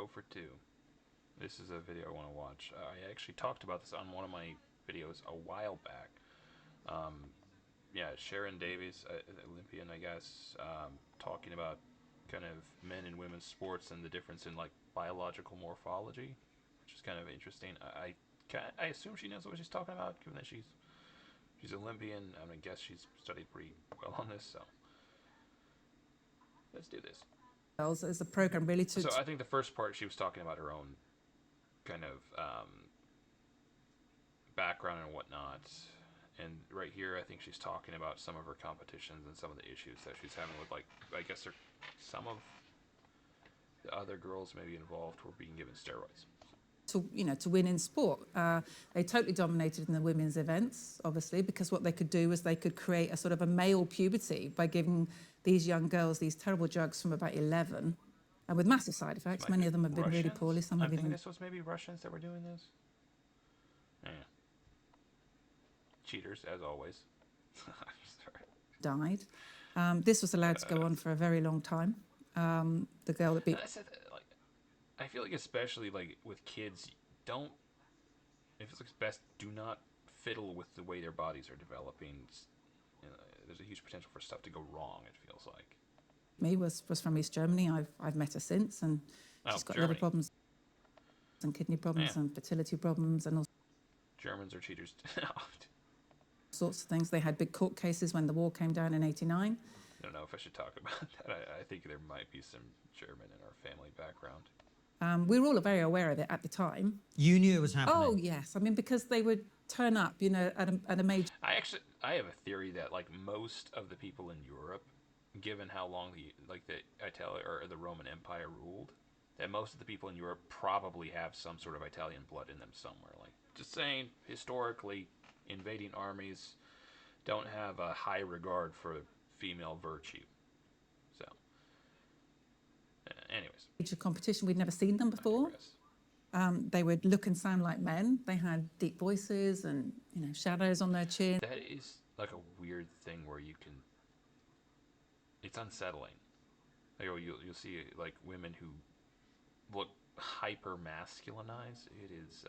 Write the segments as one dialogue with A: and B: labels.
A: 0 for 2. This is a video I want to watch. I actually talked about this on one of my videos a while back. Um, yeah, Sharon Davies, Olympian, I guess, talking about kind of men and women's sports and the difference in like biological morphology, which is kind of interesting. I assume she knows what she's talking about, given that she's Olympian. I mean, I guess she's studied pretty well on this. So let's do this.
B: As a program, really
A: So I think the first part she was talking about her own kind of background and whatnot. And right here, I think she's talking about some of her competitions and some of the issues that she's having with, like, I guess some of the other girls maybe involved were being given steroids.
B: to win in sport. They totally dominated in the women's events, obviously, because what they could do was they could create a sort of a male puberty by giving these young girls these terrible drugs from about 11, and with massive side effects. Many of them have been really poorly. Some have even.
A: This was maybe Russians that were doing this. Yeah. Cheaters, as always.
B: Died. This was allowed to go on for a very long time. The girl that beat.
A: I feel like especially like with kids, don't, if it's best, do not fiddle with the way their bodies are developing. There's a huge potential for stuff to go wrong, it feels like.
B: Me was from East Germany. I've met her since, and she's got liver problems and kidney problems and fertility problems and all
A: Germans are cheaters.
B: sorts of things. They had big court cases when the wall came down in '89.
A: I don't know if I should talk about that. I think there might be some German in our family background.
B: We were all very aware of it at the time.
C: You knew it was happening?
B: Oh, yes. I mean, because they would turn up, at a major...
A: I have a theory that, like, most of the people in Europe, given how long the Roman Empire ruled, that most of the people in Europe probably have some sort of Italian blood in them somewhere. Like, just saying, historically, invading armies don't have a high regard for female virtue. So, anyways.
B: Major competition. We'd never seen them before. They would look and sound like men. They had deep voices and, shadows on their chin.
A: That is like a weird thing where you can... It's unsettling. Like, you'll see, like, women who look hyper-masculinized. It is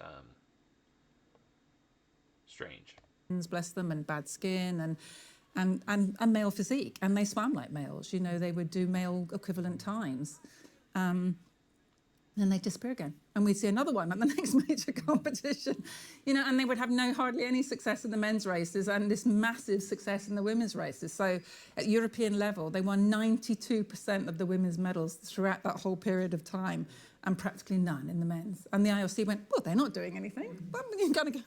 A: strange.
B: Bless them, and bad skin and male physique. And they swam like males. They would do male equivalent times. Then they'd disappear again. And we'd see another one at the next major competition. And they would have hardly any success in the men's races and this massive success in the women's races. So at European level, they won 92% of the women's medals throughout that whole period of time and practically none in the men's. And the IOC went, well, they're not doing anything. You've got to go.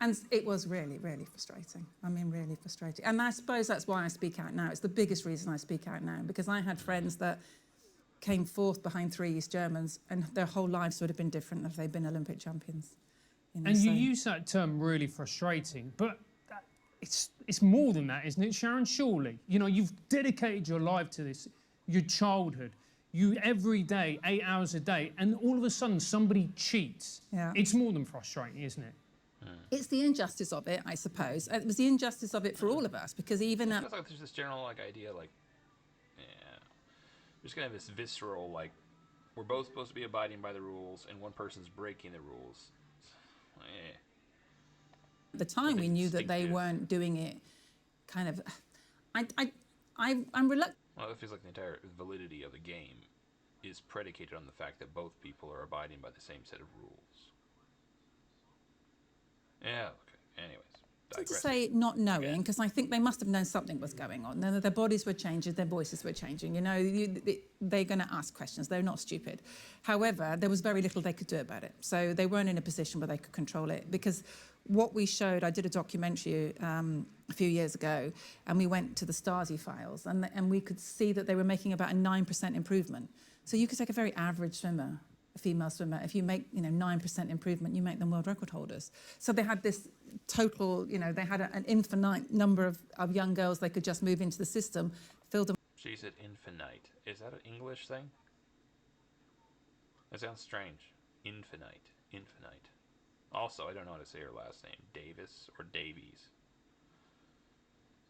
B: And it was really, really frustrating. I mean, really frustrating. And I suppose that's why I speak out now. It's the biggest reason I speak out now, because I had friends that came fourth behind 3 East Germans, and their whole lives would have been different if they'd been Olympic champions.
D: You use that term really frustrating, but it's more than that, isn't it, Sharon? Surely, you've dedicated your life to this, your childhood, you every day, 8 hours a day, and all of a sudden somebody cheats.
B: Yeah.
D: It's more than frustrating, isn't it?
B: It's the injustice of it, I suppose. It was the injustice of it for all of us, because even
A: it feels like there's this general idea, we're just gonna have this visceral, we're both supposed to be abiding by the rules, and one person's breaking the rules.
B: At the time, we knew that they weren't doing it. Kind of, I'm reluctant.
A: Well, it feels like the entire validity of the game is predicated on the fact that both people are abiding by the same set of rules. Yeah. Okay. Anyways.
B: To say not knowing, because I think they must have known something was going on. Their bodies were changing, their voices were changing. They're going to ask questions. They're not stupid. However, there was very little they could do about it. So they weren't in a position where they could control it. Because what we showed, I did a documentary a few years ago, and we went to the Stasi files, and we could see that they were making about a 9% improvement. So you could take a very average swimmer, a female swimmer, if you make 9% improvement, you make them world record holders. So they had this total, they had an infinite number of young girls they could just move into the system, fill them.
A: She said infinite. Is that an English thing? That sounds strange. Infinite. Also, I don't know how to say her last name. Davis or Davies.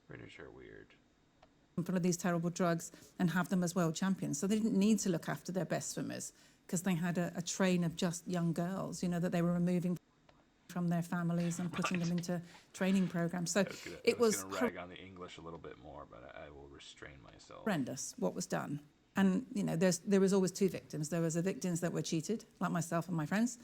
A: British are weird.
B: Full of these terrible drugs and have them as world champions. So they didn't need to look after their best swimmers. because they had a train of just young girls, you know, that they were removing from their families and putting them into training programs. So it was
A: gonna rag on the English a little bit more, but I will restrain myself.
B: horrendous what was done. And, you know, there was always two victims. There was the victims that were cheated, like myself and my friends,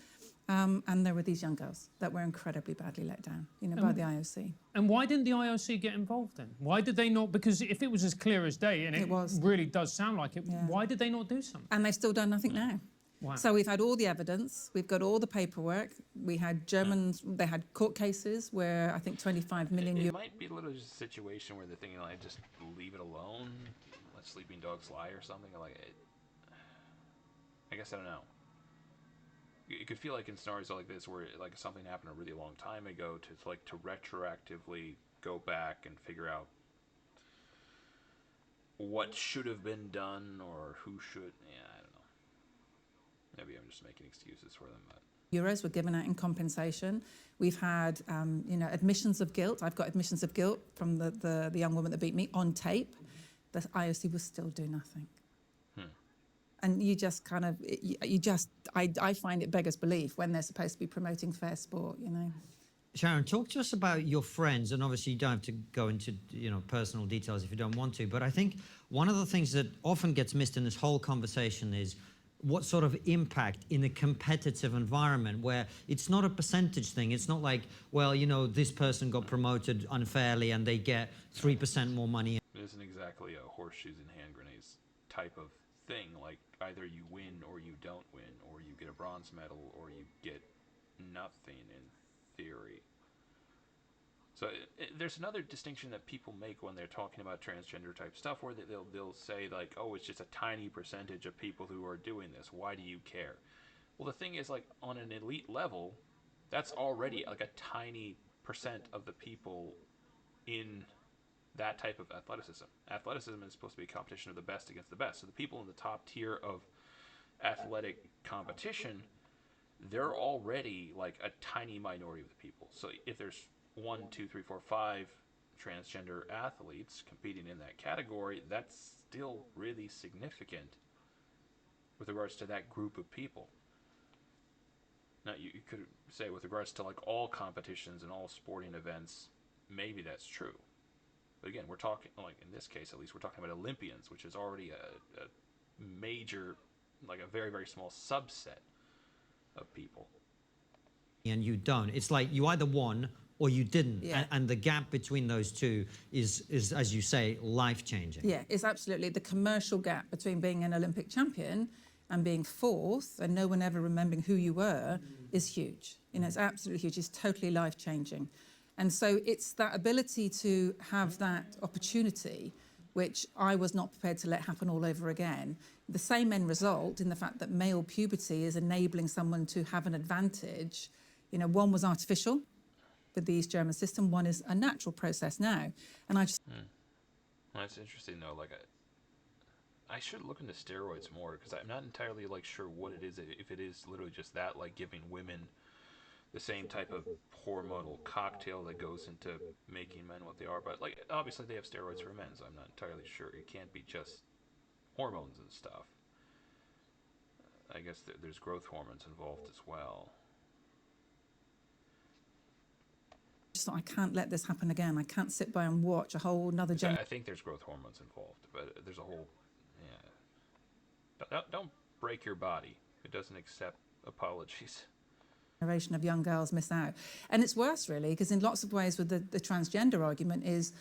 B: and there were these young girls that were incredibly badly let down, you know, by the IOC.
D: And why didn't the IOC get involved then? Why did they not? Because if it was as clear as day, and it
B: was.
D: really does sound like it,
B: Yeah.
D: why did they not do something?
B: And they've still done nothing now.
D: Wow.
B: So we've had all the evidence, we've got all the paperwork. We had Germans, they had court cases where I think 25 million
A: It
B: euros.
A: might be a little just a situation where they're thinking, like, just leave it alone, let sleeping dogs lie or something. Like, I guess I don't know. It could feel like in scenarios like this, where like something happened a really long time ago, to retroactively go back and figure out what should have been done or who should. Yeah, I don't know. Maybe I'm just making excuses for them, but.
B: Euros were given out in compensation. We've had, you know, admissions of guilt. I've got admissions of guilt from the young woman that beat me on tape. The IOC will still do nothing. And you just kind of, I find it beggars belief when they're supposed to be promoting fair sport, you know.
C: Sharon, talk to us about your friends, and obviously you don't have to go into, you know, personal details if you don't want to, but I think one of the things that often gets missed in this whole conversation is what sort of impact in a competitive environment where it's not a percentage thing. It's not like, well, you know, this person got promoted unfairly and they get 3% more money.
A: It isn't exactly a horseshoes and hand grenades type of thing. Like, either you win or you don't win, or you get a bronze medal or you get nothing in theory. So there's another distinction that people make when they're talking about transgender type stuff, where they'll say, like, oh, it's just a tiny percentage of people who are doing this. Why do you care? Well, the thing is, like, on an elite level, that's already like a tiny percent of the people in that type of athleticism. Athleticism is supposed to be a competition of the best against the best. So the people in the top tier of athletic competition, they're already like a tiny minority of the people. So if there's 1, 2, 3, 4, 5 transgender athletes competing in that category, that's still really significant with regards to that group of people. Now, you could say with regards to like all competitions and all sporting events, maybe that's true. But again, we're talking, like in this case at least, we're talking about Olympians, which is already a major, like a very, very small subset of people.
C: And you don't. It's like you either won or you didn't.
B: Yeah.
C: And the gap between those two is, as you say, life-changing.
B: Yeah, it's absolutely the commercial gap between being an Olympic champion and being fourth and no one ever remembering who you were is huge. You know, it's absolutely huge. It's totally life-changing. And so it's that ability to have that opportunity, which I was not prepared to let happen all over again. The same end result in the fact that male puberty is enabling someone to have an advantage. You know, one was artificial with the East German system, one is a natural process now. And I just...
A: Well, that's interesting, though. Like, I should look into steroids more, because I'm not entirely, like, sure what it is, if it is literally just that, like giving women the same type of hormonal cocktail that goes into making men what they are. But, like, obviously they have steroids for men, so I'm not entirely sure. It can't be just hormones and stuff. I guess there's growth hormones involved as well.
B: just thought, I can't let this happen again. I can't sit by and watch a whole another generation.
A: I think there's growth hormones involved, but there's a whole, yeah. Don't break your body. It doesn't accept apologies.
B: Generation of young girls miss out. And it's worse, really, because in lots of ways with the transgender argument is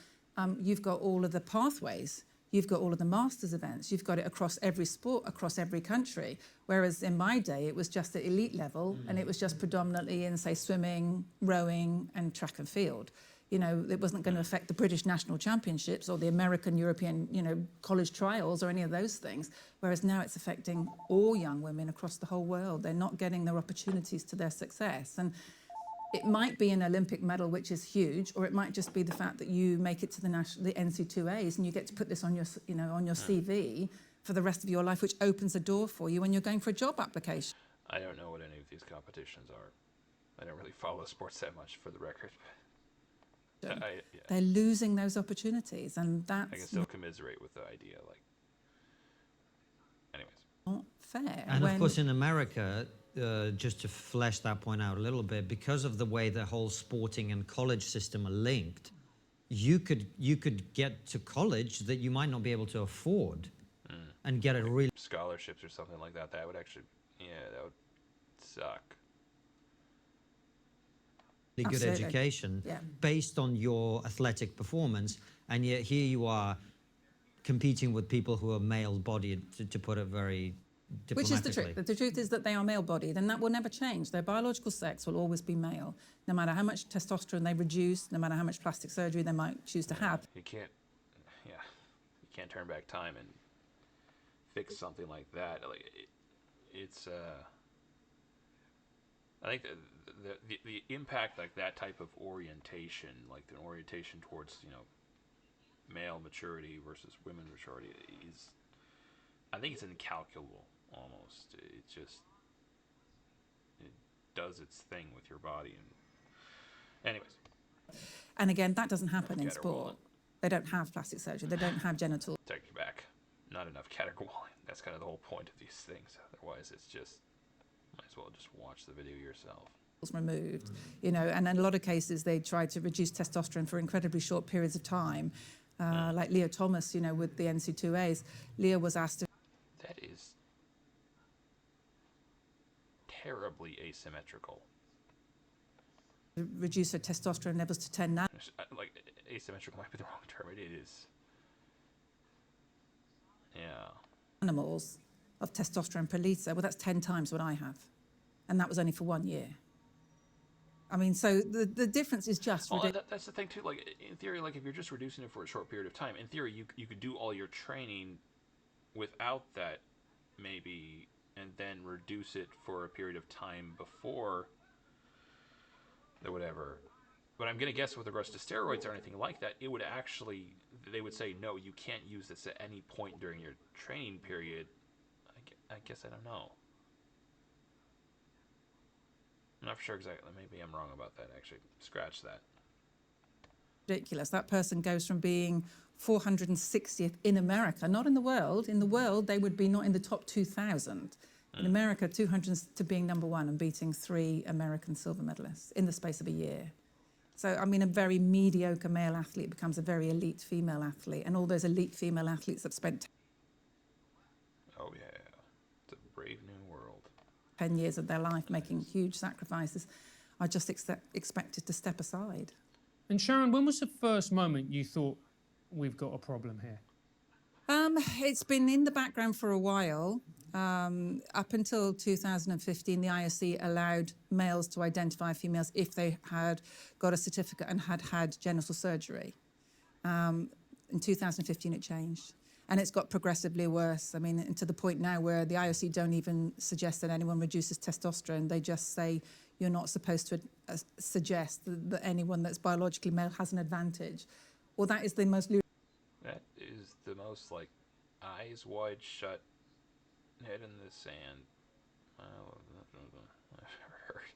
B: you've got all of the pathways. You've got all of the masters events. You've got it across every sport, across every country. Whereas in my day, it was just at elite level, and it was just predominantly in, say, swimming, rowing, and track and field. You know, it wasn't going to affect the British national championships or the American, European, you know, college trials or any of those things. Whereas now it's affecting all young women across the whole world. They're not getting their opportunities to their success. And it might be an Olympic medal, which is huge, or it might just be the fact that you make it to the NC2As and you get to put this on your, you know, on your CV for the rest of your life, which opens a door for you when you're going for a job application.
A: I don't know what any of these competitions are. I don't really follow sports that much, for the record. Yeah.
B: They're losing those opportunities, and that's
A: I can still commiserate with the idea, like. Anyways.
B: not fair.
C: And of course, in America, just to flesh that point out a little bit, because of the way the whole sporting and college system are linked, you could get to college that you might not be able to afford, and get a really
A: scholarships or something like that. That would actually, yeah, that would suck.
C: good
B: Absolutely.
C: education
B: Yeah.
C: based on your athletic performance, and yet here you are competing with people who are male-bodied, to put it very diplomatically.
B: Which is the truth. The truth is that they are male-bodied, and that will never change. Their biological sex will always be male, no matter how much testosterone they reduce, no matter how much plastic surgery they might choose to have.
A: You can't, yeah, you can't turn back time and fix something like that. Like it's, I think the impact, like that type of orientation, like the orientation towards, you know, male maturity versus women maturity, is, I think it's incalculable almost. It just, it does its thing with your body. And anyways,
B: And again, that doesn't happen in sport.
A: caterwauling.
B: They don't have plastic surgery. They don't have genital.
A: Take you back. Not enough caterwauling. That's kind of the whole point of these things. Otherwise, it's just, might as well just watch the video yourself.
B: Removed, you know, and in a lot of cases they try to reduce testosterone for incredibly short periods of time, like Leah Thomas, you know, with the NC2As. Leah was asked to
A: That is terribly asymmetrical.
B: reduce her testosterone levels to 10
A: Like, asymmetrical might be the wrong term. It is. Yeah.
B: nanomorphs of testosterone per litre. Well, that's 10 times what I have, and that was only for 1 year. I mean, so the difference is just ridiculous.
A: That's the thing too. Like, in theory, like if you're just reducing it for a short period of time, in theory, you could do all your training without that, maybe, and then reduce it for a period of time before the whatever. But I'm gonna guess with regards to steroids or anything like that, it would actually, they would say no, you can't use this at any point during your training period. I guess I don't know. I'm not sure exactly. Maybe I'm wrong about that, actually. Scratch that.
B: Ridiculous. That person goes from being 460th in America, not in the world. In the world, they would be not in the top 2,000. In America, 200 to being number one and beating 3 American silver medalists in the space of a year. So, I mean, a very mediocre male athlete becomes a very elite female athlete, and all those elite female athletes have spent
A: Oh yeah, it's a brave new world.
B: 10 years of their life making huge sacrifices are just expected to step aside.
D: And Sharon, when was the first moment you thought, we've got a problem here?
B: It's been in the background for a while. Up until 2015, the IOC allowed males to identify females if they had got a certificate and had had genital surgery. In 2015, it changed. And it's got progressively worse. I mean, and to the point now where the IOC don't even suggest that anyone reduces testosterone. They just say you're not supposed to suggest that anyone that's biologically male has an advantage. Well, that is the most...
A: That is the most, like, eyes wide shut, head in the sand I've ever heard.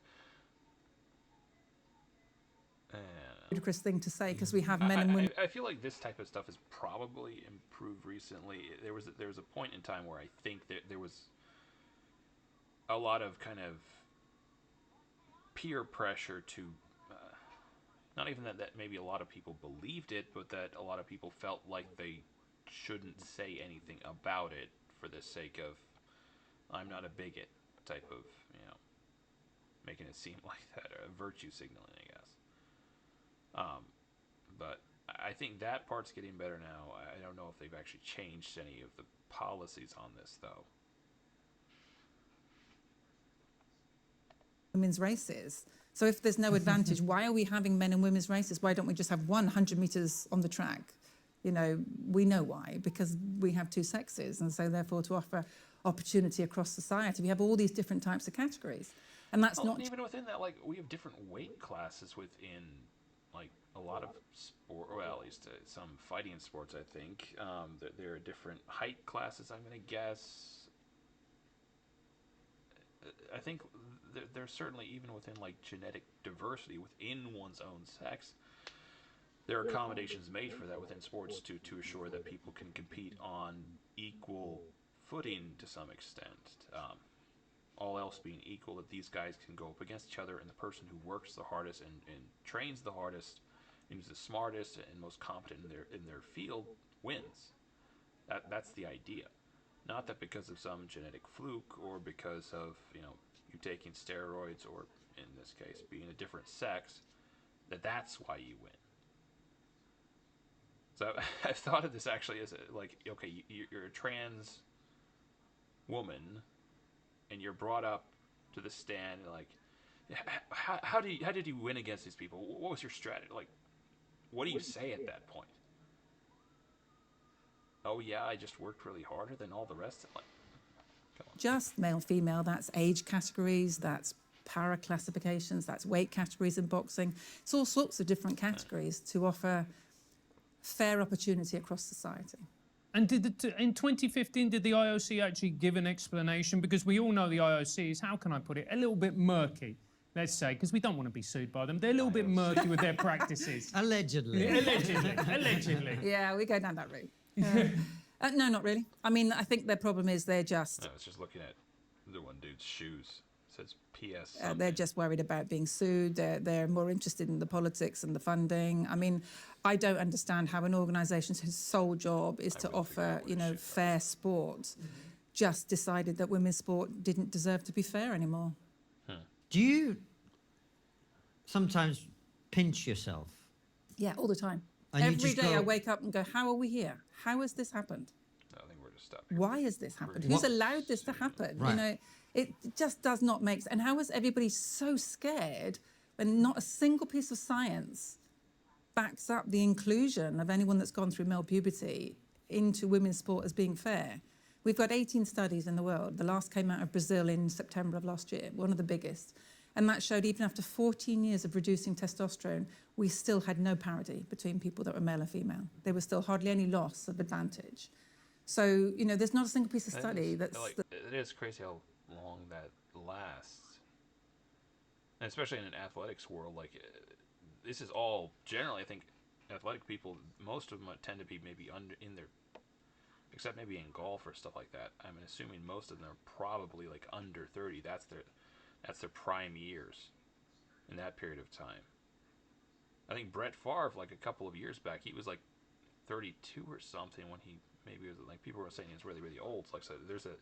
B: ludicrous thing to say, because we have men and women...
A: I feel like this type of stuff has probably improved recently. There was a point in time where I think that there was a lot of kind of peer pressure to, not even that maybe a lot of people believed it, but that a lot of people felt like they shouldn't say anything about it for the sake of, I'm not a bigot type of, you know, making it seem like that, or virtue signaling, I guess. But I think that part's getting better now. I don't know if they've actually changed any of the policies on this, though.
B: Women's races. So if there's no advantage, why are we having men and women's races? Why don't we just have 100 meters on the track? You know, we know why, because we have 2 sexes, and so therefore to offer opportunity across society, we have all these different types of categories, and that's not
A: even within that. Like, we have different weight classes within, like, a lot of sport, well, at least some fighting sports. I think there are different height classes, I'm gonna guess. I think there's certainly, even within, like, genetic diversity within one's own sex, there are accommodations made for that within sports to assure that people can compete on equal footing to some extent. All else being equal, that these guys can go up against each other, and the person who works the hardest and trains the hardest and is the smartest and most competent in their field wins. That's the idea. Not that because of some genetic fluke or because of you taking steroids or in this case being a different sex, that's why you win. So I've thought of this actually as like, okay, you're a trans woman and you're brought up to the stand like, how did you win against these people? What was your strategy? Like, what do you say at that point? Oh yeah, I just worked really harder than all the rest of them. Come on.
B: Just male, female, that's age categories, that's para classifications, that's weight categories in boxing. It's all sorts of different categories to offer fair opportunity across society.
D: And in 2015, did the IOC actually give an explanation? Because we all know the IOC is, how can I put it, a little bit murky, let's say, because we don't want to be sued by them. They're a little bit murky with their practices.
C: Allegedly.
D: Allegedly.
B: Yeah, we go down that route. No, not really. I mean, I think their problem is they're just...
A: I was just looking at the one dude's shoes. It says PS.
B: they're just worried about being sued. They're more interested in the politics and the funding. I mean, I don't understand how an organisation's sole job is to offer, fair sport, just decided that women's sport didn't deserve to be fair anymore.
C: Do you sometimes pinch yourself?
B: Yeah, all the time.
C: And you
B: Every
C: just
B: day I
C: go-
B: wake up and go, how are we here? How has this happened?
A: I think we're just stuck here.
B: Why has this happened? Who's allowed this to happen?
C: Right.
B: It just does not make sense. And how is everybody so scared when not a single piece of science backs up the inclusion of anyone that's gone through male puberty into women's sport as being fair? We've got 18 studies in the world. The last came out of Brazil in September of last year, one of the biggest. And that showed even after 14 years of reducing testosterone, we still had no parity between people that were male and female. There was still hardly any loss of advantage. So, there's not a single piece of study that's...
A: It is crazy how long that lasts. And especially in an athletics world, this is all, generally, I think, athletic people, most of them tend to be maybe in their... Except maybe in golf or stuff like that. I'm assuming most of them are probably under 30. That's their prime years in that period of time. I think Brett Favre, a couple of years back, he was 32 or something when he maybe was people were saying he was really, really old. So there's it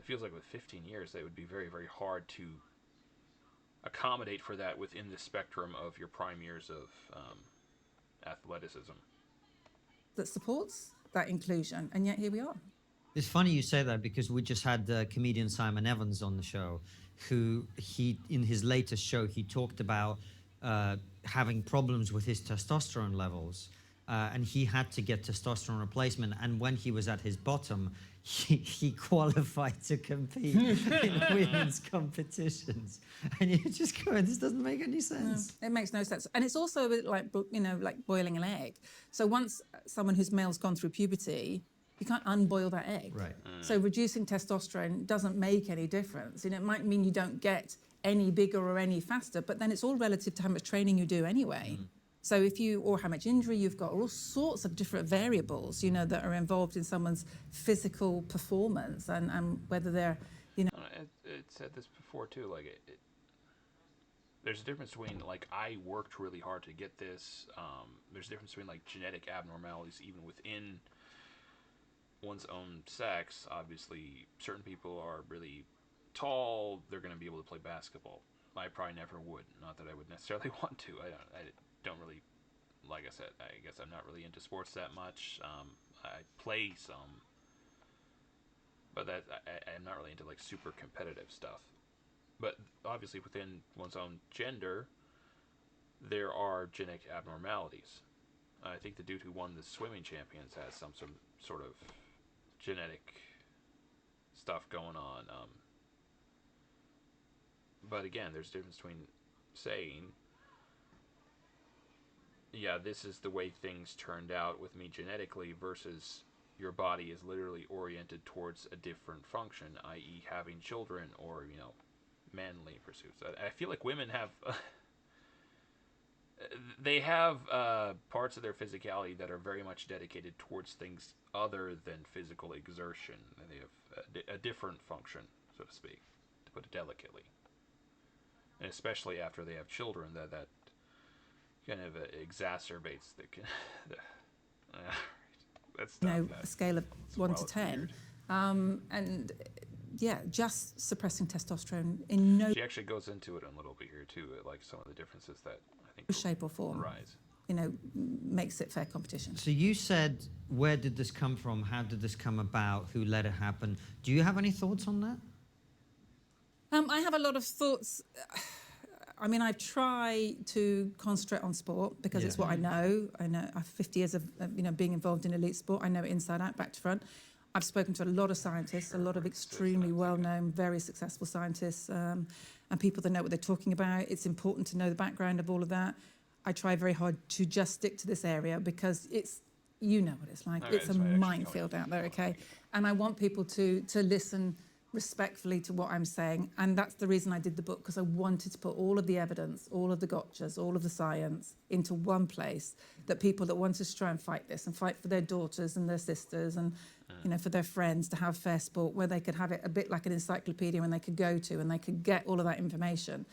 A: feels like with 15 years, it would be very, very hard to accommodate for that within the spectrum of your prime years of athleticism.
B: that supports that inclusion, and yet here we are.
C: It's funny you say that because we just had comedian Simon Evans on the show, who in his latest show, he talked about having problems with his testosterone levels, and he had to get testosterone replacement. And when he was at his bottom, he qualified to compete in women's competitions. And you're just going, this doesn't make any sense.
B: No, it makes no sense. And it's also a bit like boiling an egg. So once someone who's male's gone through puberty, you can't unboil that egg.
C: Right.
B: So reducing testosterone doesn't make any difference. It might mean you don't get any bigger or any faster, but then it's all relative to how much training you do anyway. So or how much injury you've got, or all sorts of different variables, that are involved in someone's physical performance and whether they're,
A: It said this before too. There's a difference between I worked really hard to get this. There's a difference between genetic abnormalities even within one's own sex. Obviously, certain people are really tall. They're going to be able to play basketball. I probably never would. Not that I would necessarily want to. I don't really, like I said, I guess I'm not really into sports that much. I play some, but I'm not really into super competitive stuff. But obviously within one's own gender, there are genetic abnormalities. I think the dude who won the swimming champions has some sort of genetic stuff going on. But again, there's a difference between saying, yeah, this is the way things turned out with me genetically, versus your body is literally oriented towards a different function, i.e. having children or, manly pursuits. I feel like women have... they have parts of their physicality that are very much dedicated towards things other than physical exertion. They have a different function, so to speak, to put it delicately. And especially after they have children, that kind of exacerbates the. That's
B: You
A: tough.
B: know, a scale of
A: It's
B: 1 to
A: wild, it's
B: 10.
A: weird.
B: And yeah, just suppressing testosterone in no
A: She actually goes into it a little bit here too, like some of the differences that I think
B: shape or form,
A: arise.
B: you know, makes it fair competition.
C: So you said, where did this come from? How did this come about? Who let it happen? Do you have any thoughts on that?
B: I have a lot of thoughts. I mean, I try to concentrate on sport because it's what I know. I have 50 years of you know, being involved in elite sport. I know it inside out, back to front. I've spoken to a lot of scientists, a lot of extremely well-known, very successful scientists, and people that know what they're talking about. It's important to know the background of all of that. I try very hard to just stick to this area because it's, you know what it's like.
A: Okay,
B: It's a
A: that's why I actually
B: minefield out there, okay? And I want people to listen respectfully to what I'm saying. And that's the reason I did the book, because I wanted to put all of the evidence, all of the gotchas, all of the science into one place, that people that wanted to try and fight this and fight for their daughters and their sisters and, you know, for their friends to have fair sport, where they could have it a bit like an encyclopedia and they could go to and they could get all of that information.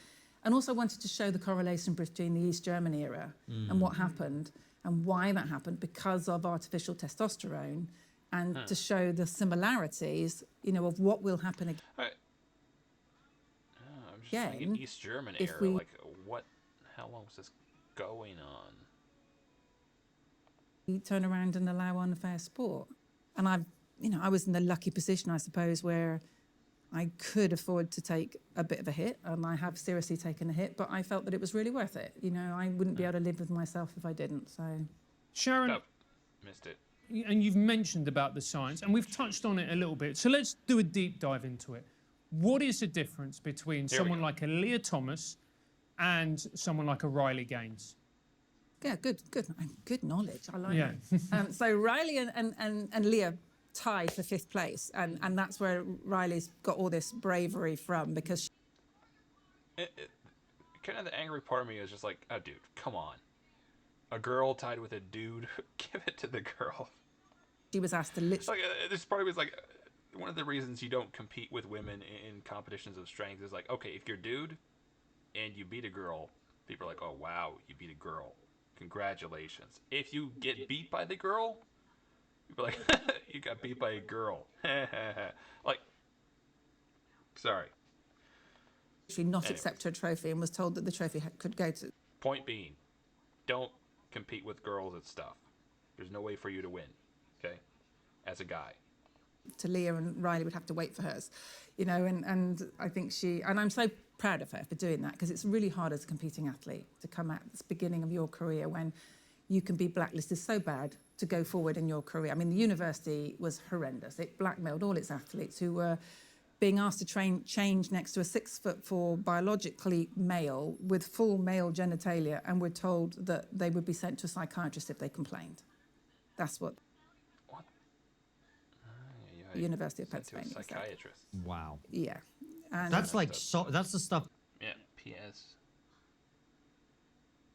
B: And also wanted to show the correlation between the East German era and what happened and why that happened because of artificial testosterone, and to show the similarities, you know, of what will happen again.
A: I'm just thinking East German
B: if
A: era,
B: we-
A: like what? How long was this going on?
B: You turn around and allow unfair sport. And I was in the lucky position, I suppose, where I could afford to take a bit of a hit, and I have seriously taken a hit, but I felt that it was really worth it. You know, I wouldn't be able to live with myself if I didn't, so.
D: Sharon,
A: Oh, missed it.
D: and you've mentioned about the science, and we've touched on it a little bit. So let's do a deep dive into it. What is the difference between
A: Here we
D: someone
A: go.
D: like a Leah Thomas and someone like a Riley Gaines?
B: Yeah, good knowledge. I like
D: Yeah.
B: it. So Riley and Leah tied for 5th place, and that's where Riley's got all this bravery from, because
A: Kind of the angry part of me is just like, oh, dude, come on. A girl tied with a dude, give it to the girl.
B: she was asked to literally.
A: Like, this part of me is like, one of the reasons you don't compete with women in competitions of strength is like, okay, if you're a dude and you beat a girl, people are like, oh, wow, you beat a girl. Congratulations. If you get beat by the girl, people are like, you got beat by a girl. Like, sorry.
B: not
A: Anyways.
B: accept her trophy, and was told that the trophy could go to.
A: Point being, don't compete with girls at stuff. There's no way for you to win, okay? As a guy.
B: To Leah, and Riley would have to wait for hers, you know, and I think and I'm so proud of her for doing that, because it's really hard as a competing athlete to come at the beginning of your career when you can be blacklisted so bad to go forward in your career. I mean, the university was horrendous. It blackmailed all its athletes who were being asked to change next to a 6'4" biologically male with full male genitalia, and were told that they would be sent to a psychiatrist if they complained. That's what
A: What?
B: the University of
A: Sent to a
B: Pennsylvania said.
A: psychiatrist.
C: Wow.
B: Yeah. And
C: That's like, that's the stuff.
A: Yeah, P.S.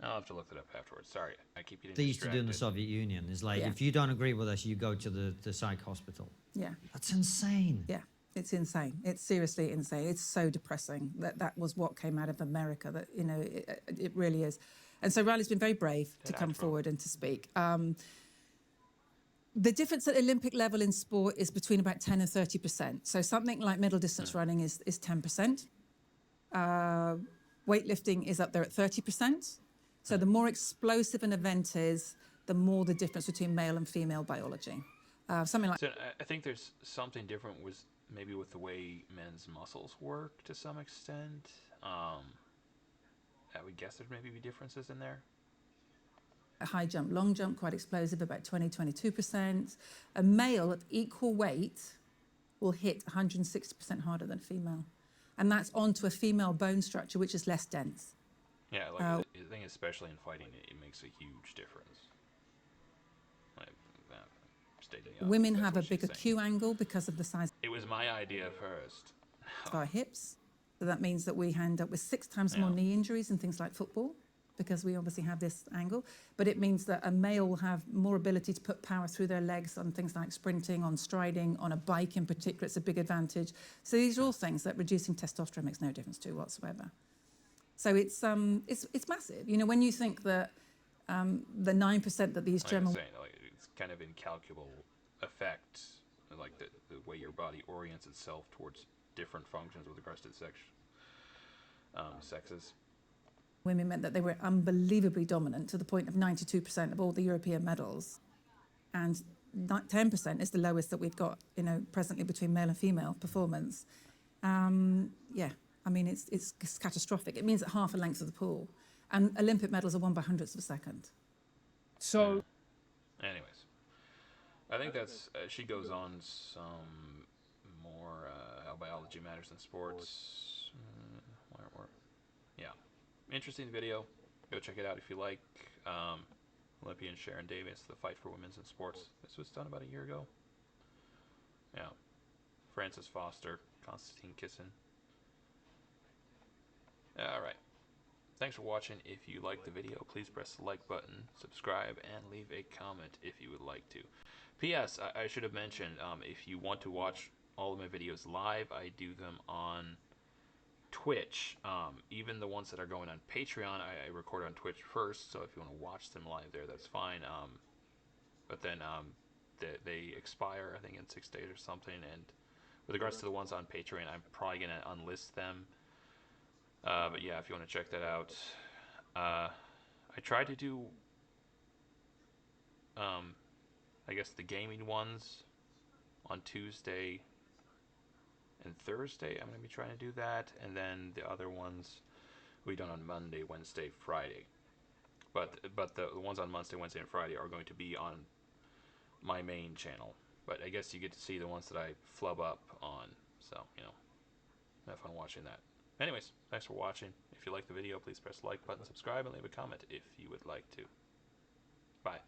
A: I'll have to look it up afterwards. Sorry, I keep getting
C: They used to do in the
A: distracted.
C: Soviet Union. Is like,
B: Yeah.
C: if you don't agree with us, you go to the psych hospital.
B: yeah.
C: That's insane.
B: Yeah, it's insane. It's seriously insane. It's so depressing that was what came out of America. That, you know, it really is. And so Riley's been very brave to come forward and to speak. The difference at Olympic level in sport is between about 10 and 30%. So something like middle distance running is 10%. Weightlifting is up there at 30%. So the more explosive an event is, the more the difference between male and female biology. Something like
A: So I think there's something different with maybe with the way men's muscles work to some extent. I would guess there'd maybe be differences in there.
B: a high jump, long jump, quite explosive, about 22%. A male of equal weight will hit 160% harder than a female. And that's onto a female bone structure, which is less dense.
A: Yeah, like I think especially in fighting, it makes a huge difference. Like, stating up,
B: Women
A: that's
B: have
A: what
B: a
A: she's
B: bigger
A: saying.
B: Q angle because of the size
A: It was my idea first.
B: of our hips. So that means that we end up with 6 times more
A: Yeah.
B: knee injuries in things like football. because we obviously have this angle, but it means that a male will have more ability to put power through their legs on things like sprinting, on striding, on a bike in particular. It's a big advantage. So these are all things that reducing testosterone makes no difference to whatsoever. So it's massive. You know, when you think that the 9% that these
A: Like I was
B: German
A: saying, like, it's kind of incalculable effect, like the way your body orients itself towards different functions with regards to the sexes.
B: women meant that they were unbelievably dominant to the point of 92% of all the European medals, and 10% is the lowest that we've got, you know, presently between male and female performance. Yeah, I mean, it's catastrophic. It means that half a length of the pool, and Olympic medals are won by hundredths of a second.
D: So,
A: Anyways, I think that's. She goes on some more how biology matters in sports. Yeah, interesting video. Go check it out if you like. Olympian Sharon Davies, The Fight for Women's in Sports. This was done about a year ago. Yeah. Francis Foster, Konstantin Kisin. Alright. Thanks for watching. If you liked the video, please press the like button, subscribe, and leave a comment if you would like to. P.S. I should have mentioned, if you want to watch all of my videos live, I do them on Twitch. Even the ones that are going on Patreon, I record on Twitch first, so if you want to watch them live there, that's fine. But then they expire, I think, in 6 days or something, and with regards to the ones on Patreon, I'm probably going to unlist them. But yeah, if you want to check that out. I tried to do, I guess, the gaming ones on Tuesday and Thursday. I'm going to be trying to do that. And then the other ones will be done on Monday, Wednesday, Friday. But the ones on Monday, Wednesday, and Friday are going to be on my main channel. But I guess you get to see the ones that I flub up on. So, you know, have fun watching that. Anyways, thanks for watching. If you like the video, please press the like button, subscribe, and leave a comment if you would like to. Bye.